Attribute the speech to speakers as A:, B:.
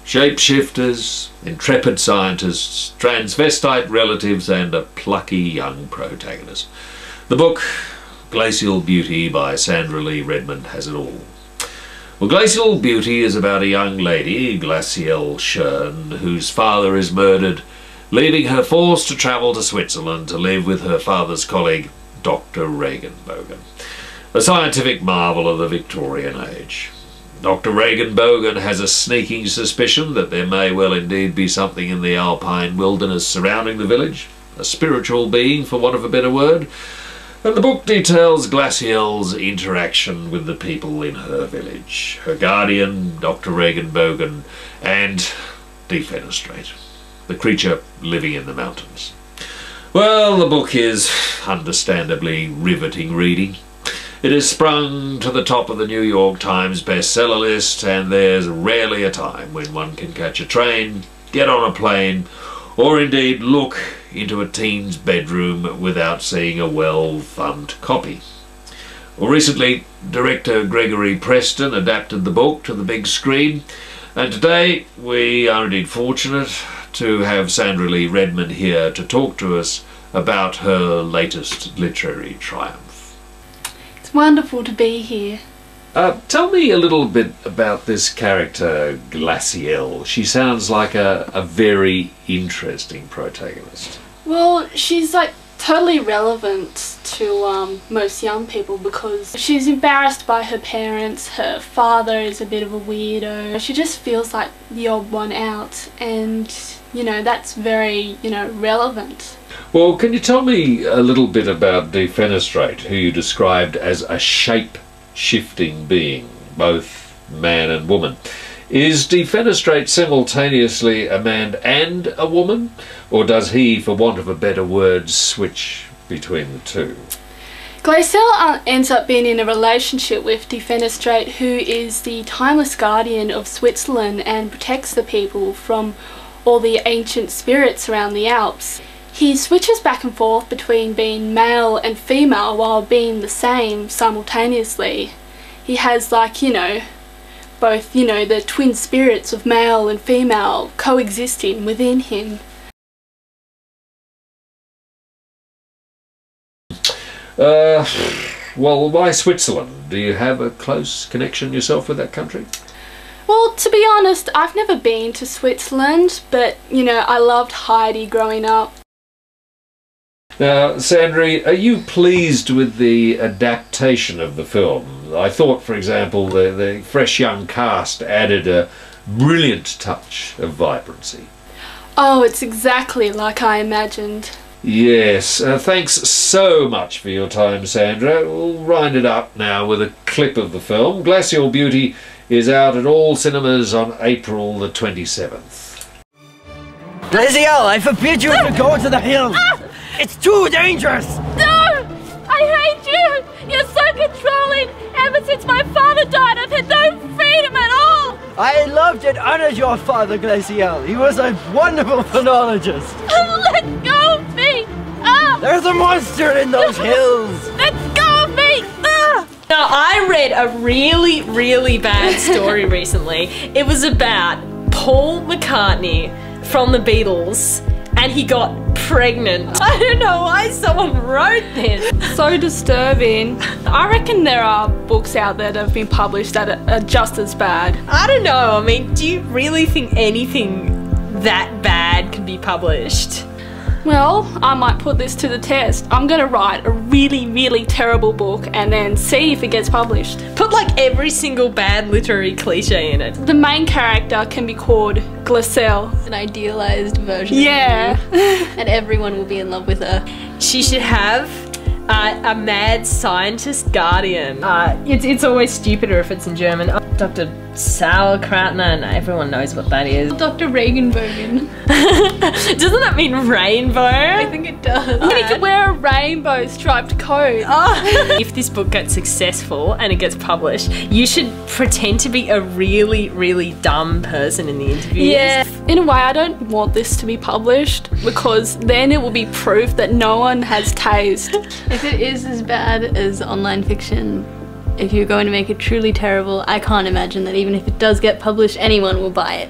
A: shapeshifters, intrepid scientists, transvestite relatives and a plucky young protagonist. The book, Glacial Beauty by Sandra Lee Redmond, has it all. Well, Glacial Beauty is about a young lady, Glacial Schön, whose father is murdered, leaving her forced to travel to Switzerland to live with her father's colleague, Dr. Regenbogen, a scientific marvel of the Victorian age. Dr. Regenbogen has a sneaking suspicion that there may well indeed be something in the alpine wilderness surrounding the village, a spiritual being, for want of a better word, and the book details Glacial's interaction with the people in her village, her guardian, Dr. Regenbogen, and Defenestrate, the creature living in the mountains. Well, the book is understandably riveting reading. It has sprung to the top of the New York Times bestseller list, and there's rarely a time when one can catch a train, get on a plane, or indeed look into a teen's bedroom without seeing a well-thumbed copy. Well, recently, director Gregory Preston adapted the book to the big screen, and today we are indeed fortunate to have Sandra Lee Redmond here to talk to us about her latest literary triumph.
B: It's wonderful to be here.
A: Tell me a little bit about this character, Glacial. She sounds like a very interesting protagonist.
B: Well, she's like totally relevant to most young people because she's embarrassed by her parents, her father is a bit of a weirdo. She just feels like the odd one out, and you know, that's very, relevant.
A: Well, can you tell me a little bit about Defenestrate, who you described as a shape-shifting being, both man and woman? Is Defenestrate simultaneously a man and a woman, or does he, for want of a better word, switch between the two?
B: Glacial ends up being in a relationship with Defenestrate, who is the timeless guardian of Switzerland and protects the people from all the ancient spirits around the Alps. He switches back and forth between being male and female while being the same simultaneously. He has, like, both, the twin spirits of male and female coexisting within him.
A: Well, why Switzerland? Do you have a close connection yourself with that country?
B: Well, to be honest, I've never been to Switzerland, but, I loved Heidi growing up.
A: Now, Sandra, are you pleased with the adaptation of the film? I thought, for example, the fresh young cast added a brilliant touch of vibrancy.
B: Oh, it's exactly like I imagined.
A: Yes, thanks so much for your time, Sandra. We'll wind it up now with a clip of the film. Glacial Beauty is out at all cinemas on April the 27th.
C: Glacial, I forbid you to go to the hills! It's too dangerous!
D: No! I hate you! You're so controlling! Ever since my father died, I've had no freedom at all!
C: I loved and honored your father, Glacial. He was a wonderful phonologist.
D: Let go of me!
C: There's a monster in those hills!
D: Let go of me!
E: Now, I read a really, really bad story recently. It was about Paul McCartney from the Beatles, and he got pregnant. I don't know why someone wrote this.
B: So disturbing. I reckon there are books out there that have been published that are just as bad.
E: I don't know. I mean, do you really think anything that bad can be published?
B: Well, I might put this to the test. I'm gonna write a really, really terrible book and then see if it gets published.
E: Put like every single bad literary cliche in it.
B: The main character can be called Glacial.
F: An idealized version
B: Yeah.
F: of you, and everyone will be in love with her.
E: She should have a mad scientist guardian. It's always stupider if it's in German. Dr. Sauerkrautner, everyone knows what that is.
F: Dr. Regenbogen.
E: Doesn't that mean rainbow?
F: I think it does.
B: You could wear a rainbow striped coat.
E: Oh. If this book gets successful and it gets published, you should pretend to be a really, really dumb person in the interviews.
B: Yeah. In a way, I don't want this to be published because then it will be proof that no one has taste.
F: If it is as bad as online fiction, if you're going to make it truly terrible, I can't imagine that even if it does get published, anyone will buy it.